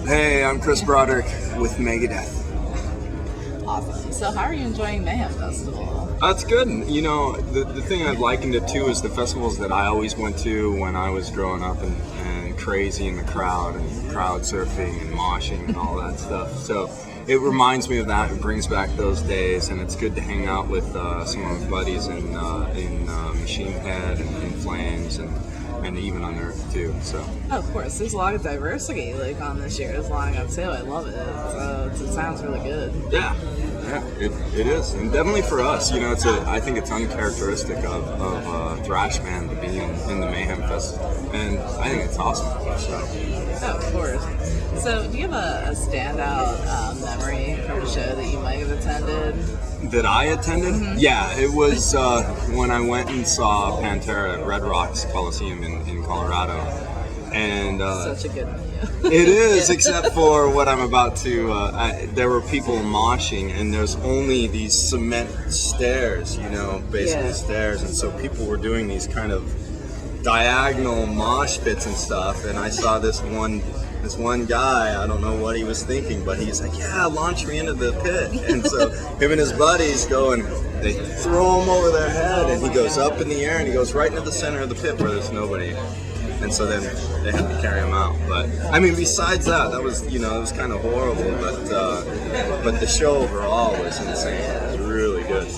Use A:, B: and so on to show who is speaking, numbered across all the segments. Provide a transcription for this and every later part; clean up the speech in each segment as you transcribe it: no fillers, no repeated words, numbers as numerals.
A: Hey, I'm Chris Broderick with Megadeth.
B: Awesome. So how are you enjoying Mayhem Festival?
A: That's good. You know, the thing I've likened it to is the festivals that I always went to when I was growing up and crazy in the crowd and crowd surfing and moshing and all that stuff. So it reminds me of that. It brings back those days, and it's good to hang out with some of my buddies in Machine Head and In Flames and even Unearthed too. So
B: Of course, there's a lot of diversity on this year's lineup too. I love it. It sounds really good.
A: Yeah, it is, and definitely for us, you know, I think it's uncharacteristic of thrash band to be in the Mayhem Festival, and I think it's awesome. So,
B: Of course. So, do you have a standout memory from a show that you might have attended?
A: that I attended, yeah, it was when I went and saw Pantera at Red Rocks Coliseum in Colorado, and
B: Such a good venue.
A: it is, except for what I'm about to. There were people moshing, and there's only these cement stairs, you know, basically stairs, and so people were doing these kind of diagonal mosh pits and stuff. And I saw this one guy. I don't know what he was thinking, but he's like, "Yeah, launch me into the pit." And so him and his buddies go and they throw him over their head, and he goes up in the air, and he goes right into the center of the pit where there's nobody. And so then they had to carry him out. But I mean, besides that was, you know, it was kind of horrible. But the show overall was insane. It was really good.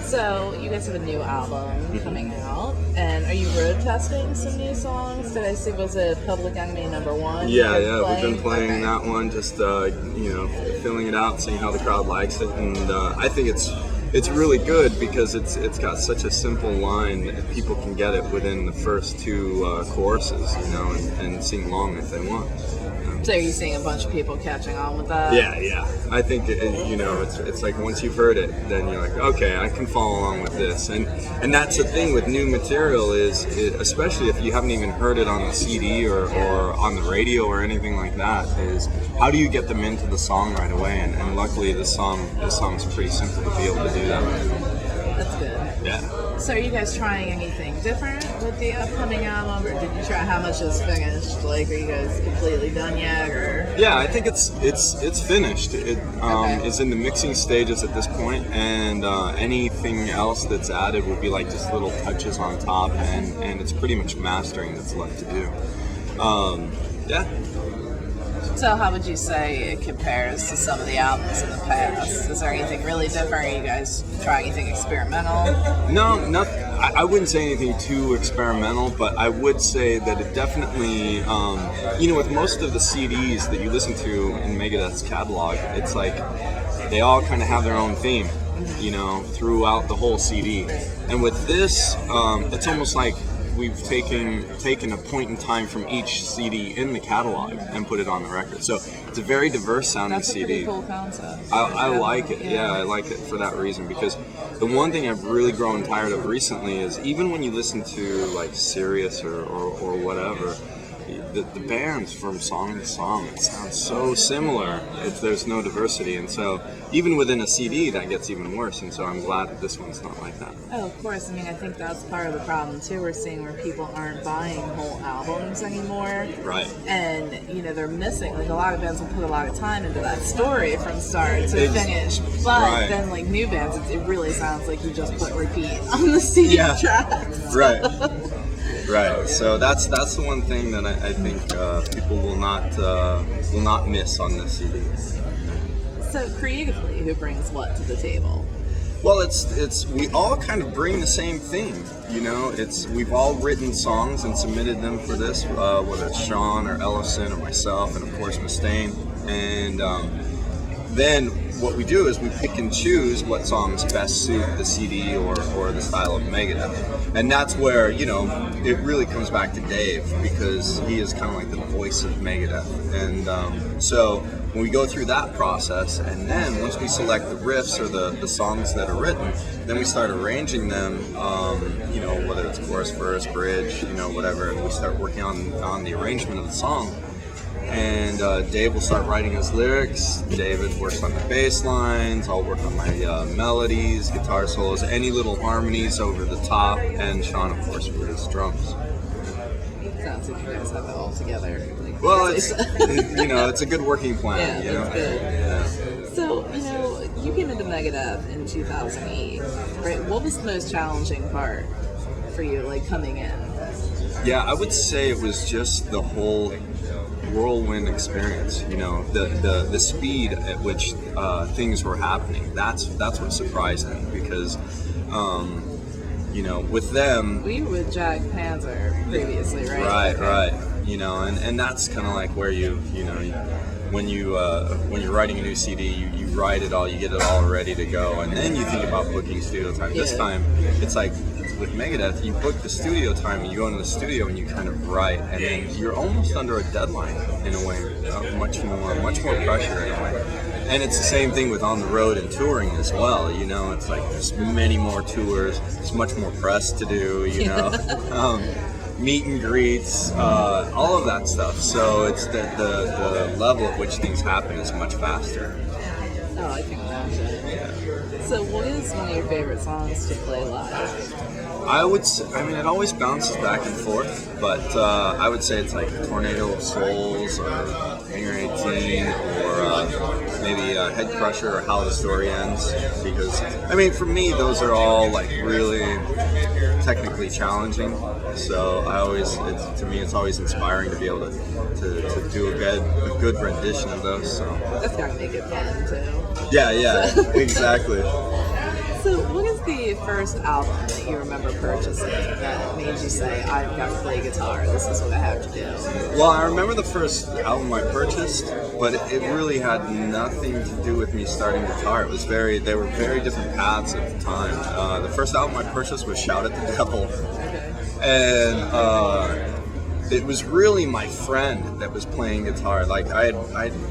B: So, you guys have a new album coming out, and are you road testing some new songs? Did I see, was it Public Enemy #1?
A: Yeah, we've been playing that one, just you know, filling it out, seeing how the crowd likes it, and I think it's really good because it's got such a simple line that people can get it within the first two choruses, you know, and sing along if they want.
B: So, are you seeing a bunch of people catching on with that?
A: Yeah. I think you know, it's like once you've heard it, then you're like, okay, I can follow along with this, and that's the thing with new material is, especially if you haven't even heard it on the CD or on the radio or anything like that, is how do you get them into the song right away? And luckily, this song's pretty simple to be able to do that.
B: That's good.
A: Yeah.
B: So, are you guys trying anything different with the upcoming album, or did you try? How much is finished? Are you guys completely done yet, or?
A: Yeah, I think it's finished. It is in the mixing stages at this point, and anything else that's added will be like just little touches on top, and it's pretty much mastering that's left to do. Yeah.
B: So, how would you say it compares to some of the albums in the past? Is there anything really different? Are you guys trying anything experimental?
A: No, I wouldn't say anything too experimental, but I would say that it definitely, you know, with most of the CDs that you listen to in Megadeth's catalog, it's like they all kind of have their own theme, you know, throughout the whole CD. And with this, it's almost like we've taken a point in time from each CD in the catalog and put it on the record. So it's a very diverse sounding
B: That's a
A: CD.
B: pretty cool concept.
A: I like it. Yeah, I like it for that reason, because the one thing I've really grown tired of recently is even when you listen to like Sirius or whatever, the bands from song to song, it sounds so similar if there's no diversity, and so even within a CD that gets even worse, and so I'm glad that this one's not like that.
B: Oh, of course. I mean, I think that's part of the problem too. We're seeing where people aren't buying whole albums anymore.
A: Right.
B: And, you know, they're missing, a lot of bands will put a lot of time into that story from start to finish. But then, new bands, it really sounds like you just put repeat on the CD tracks.
A: Right. Right. So that's the one thing that I think people will not miss on this CD.
B: So creatively, who brings what to the table?
A: Well, it's we all kind of bring the same thing, you know. We've all written songs and submitted them for this, whether it's Sean or Ellison or myself, and of course Mustaine. And then what we do is we pick and choose what songs best suit the CD or the style of Megadeth. And that's where, you know, it really comes back to Dave, because he is kind of like the voice of Megadeth. And so when we go through that process, and then once we select the riffs or the songs that are written, then we start arranging them, you know, whether it's chorus, verse, bridge, you know, whatever, and we start working on the arrangement of the song. And Dave will start writing his lyrics, David works on the bass lines, I'll work on my melodies, guitar solos, any little harmonies over the top, and Sean, of course, for his drums.
B: Sounds like you guys have it all together.
A: Well,
B: it's
A: it's a good working plan.
B: Yeah, that's good. Yeah. So, you came into Megadeth in 2008, right? What was the most challenging part for you, like, coming in?
A: Yeah, I would say it was just the whole whirlwind experience. The speed at which things were happening. That's what surprised me, because with them.
B: We were with Jack Panzer previously, right?
A: Right. And that's kind of like where when you're writing a new CD, you write it all, you get it all ready to go, and then you think about booking studio time. This time, it's like with Megadeth, you book the studio time, and you go into the studio and you kind of write, and then you're almost under a deadline in a way, much more pressure in a way. And it's the same thing with on the road and touring as well. It's like there's many more tours, there's much more press to do. Meet and greets, all of that stuff. So it's the level at which things happen is much faster.
B: Oh, I can imagine.
A: Yeah.
B: So what is one of your favorite songs to play live?
A: I would say, it always bounces back and forth, but I would say it's like Tornado of Souls or Finger 18 or maybe Head Crusher or How the Story Ends, because, for me, those are all like really technically challenging. So to me, it's always inspiring to be able to do a good rendition of those. So
B: that's gotta make it fun too.
A: Yeah, exactly.
B: So, what is the first album that you remember purchasing that made you say, "I've got to play guitar. This is what I have to do"?
A: Well, I remember the first album I purchased, but it really had nothing to do with me starting guitar. They were very different paths at the time. The first album I purchased was Shout at the Devil.
B: Okay.
A: And it was really my friend that was playing guitar. Like I'd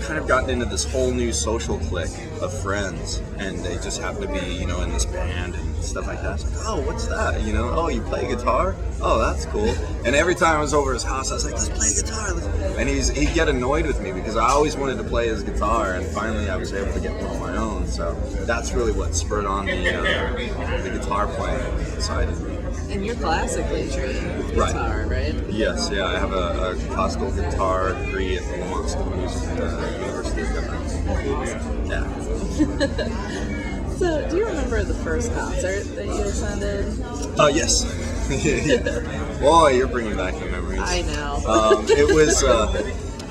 A: kind of gotten into this whole new social clique of friends, and they just happened to be, in this band and stuff like that. I was like, oh, what's that? Oh, you play guitar? Oh, that's cool. And every time I was over his house, I was like, let's play guitar. And he'd get annoyed with me because I always wanted to play his guitar, and finally I was able to get one on my own. So that's really what spurred on the guitar playing side of me.
B: And you're classically trained with guitar, right?
A: Yes, yeah. I have a classical guitar degree at the Lamont School of Music at the University of Camden. Yeah.
B: So, do you remember the first concert that you attended?
A: Oh, yes. Yeah. Boy, you're bringing back the memories.
B: I know.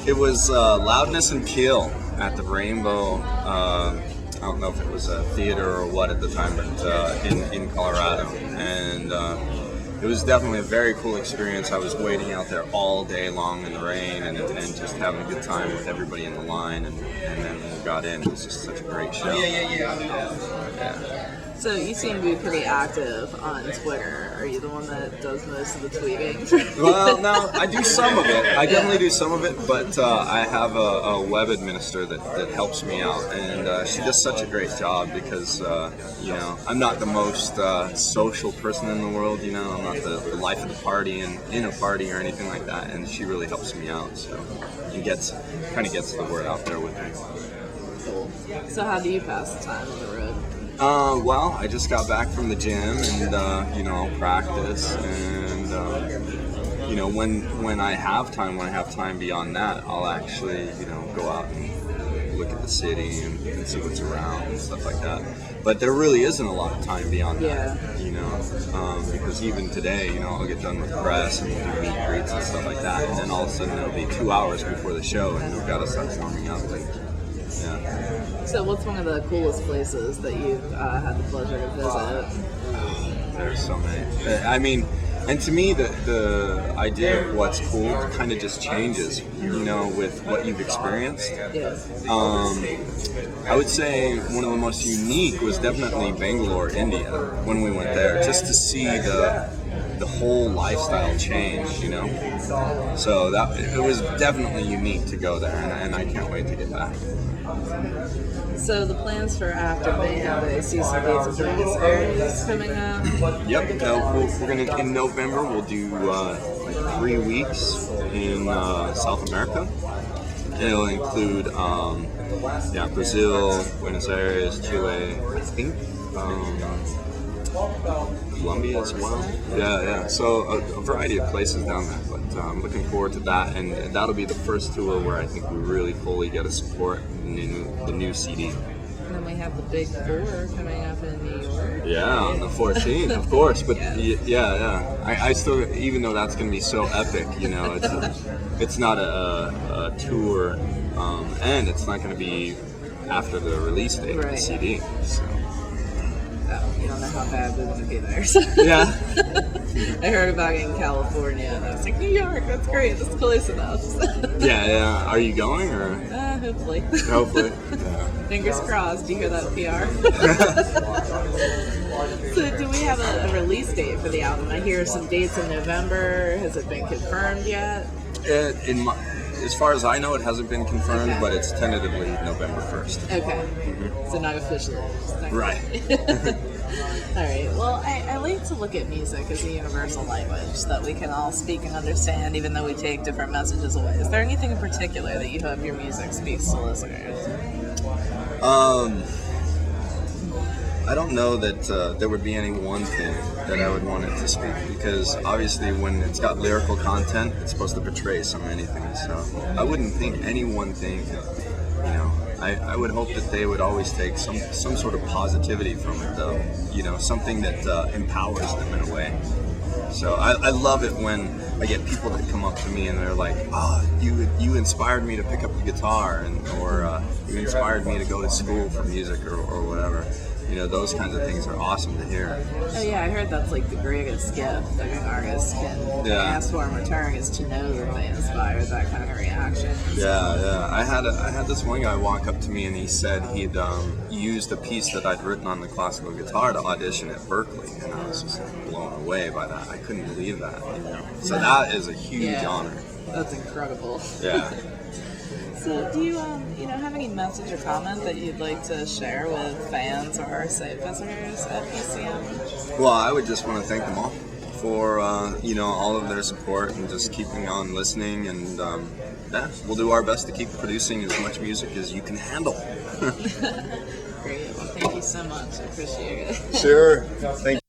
A: It was Loudness and Kill at the Rainbow. I don't know if it was a theater or what at the time, but in Colorado, and it was definitely a very cool experience. I was waiting out there all day long in the rain and just having a good time with everybody in the line, and then when we got in, it was just such a great show. Yeah.
B: So you seem to be pretty active on Twitter. Are you the one that does most of the tweeting?
A: Well, no, I do some of it. I definitely do some of it, but I have a web administrator that helps me out, and she does such a great job because, I'm not the most social person in the world, I'm not the life of the party and in a party or anything like that, and she really helps me out, so it gets the word out there with me.
B: Cool. So how do you pass the time on the road?
A: Well, I just got back from the gym, and I'll practice, and when I have time beyond that, I'll actually go out and look at the city and see what's around and stuff like that. But there really isn't a lot of time beyond that, because even today, I'll get done with press and do meet and greets and stuff like that, and then all of a sudden it'll be 2 hours before the show, and we've got to start warming up. Yeah.
B: So what's one of the coolest places that you've had the pleasure to visit?
A: There's so many. And to me, the idea of what's cool kind of just changes, with what you've experienced.
B: Yes.
A: I would say one of the most unique was definitely Bangalore, India, when we went there, just to see the whole lifestyle change, So it was definitely unique to go there, and I can't wait to get back.
B: So the plans for after Mayhem, I see some dates of Buenos Aires coming up.
A: Yep, we're gonna in November. We'll do like 3 weeks in South America. It'll include Brazil, Buenos Aires, Chile, I think. Colombia as well. Yeah. So a variety of places down there. But I'm looking forward to that, and that'll be the first tour where I think we really fully get to support the new CD.
B: And then we have the big four coming up in New York.
A: Yeah, on the 14th, of course. But
B: Yes.
A: yeah. I still, even though that's going to be so epic, you know, it's not a tour, and it's not going to be after the release date of the
B: Right.
A: CD. So.
B: Oh, you don't know how bad we want to be there. So.
A: Yeah.
B: I heard about it in California, and I was like, New York, that's great, that's close enough.
A: Yeah. Are you going or?
B: Hopefully.
A: Hopefully. Yeah.
B: Fingers crossed. Do you hear that, PR? So, do we have a release date for the album? I hear some dates in November. Has it been confirmed yet?
A: As far as I know, it hasn't been confirmed,
B: Okay.
A: but it's tentatively November 1st.
B: Okay. So, not officially. Just not
A: Right.
B: All right. Well, I like to look at music as a universal language that we can all speak and understand, even though we take different messages away. Is there anything in particular that you hope your music speaks to listeners?
A: I don't know that there would be any one thing that I would want it to speak, because obviously when it's got lyrical content, it's supposed to portray so many things. So I wouldn't think any one thing could, you know, I would hope that they would always take some sort of positivity from it, though, you know, something that empowers them in a way. So I love it when I get people that come up to me and they're like, "Oh, you inspired me to pick up the guitar," or "You inspired me to go to school for music," or whatever. You know, those kinds of things are awesome to hear.
B: Oh yeah, I heard that's like the greatest gift that an artist can ask for in return, is to know that they inspired that kind of reaction.
A: Yeah. I had this one guy walk up to me and he said he'd used a piece that I'd written on the classical guitar to audition at Berkeley, and I was just blown away by that. I couldn't believe that. You know? So that is a huge honor.
B: That's incredible.
A: Yeah.
B: So, do you have any message or comment that you'd like to share with fans or site visitors at PCM?
A: Well, I would just want to thank them all for all of their support and just keeping on listening, and we'll do our best to keep producing as much music as you can handle.
B: Great. Well, thank you so much. I appreciate it.
A: Sure. Thank you.